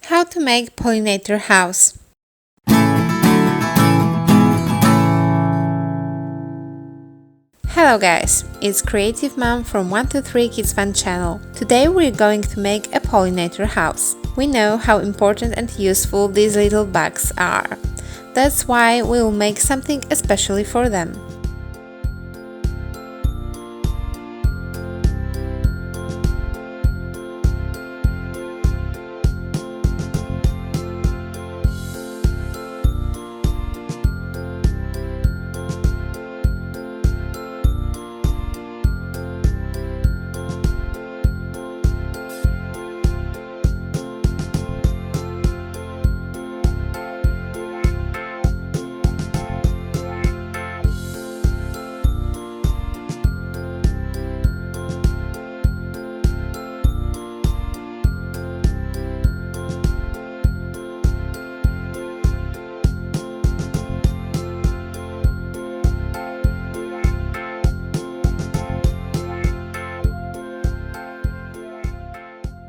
How to make pollinator house. Hello guys, it's Creative Mom from 123 Kids Fun channel. Today we're going to make a pollinator house. We know how important and useful these little bugs are. That's why we'll make something especially for them.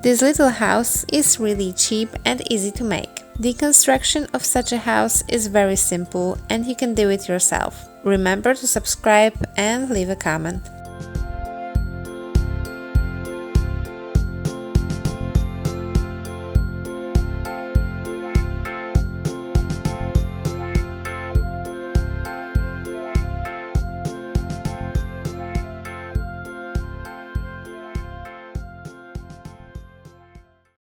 This little house is really cheap and easy to make. The construction of such a house is very simple and you can do it yourself. Remember to subscribe and leave a comment.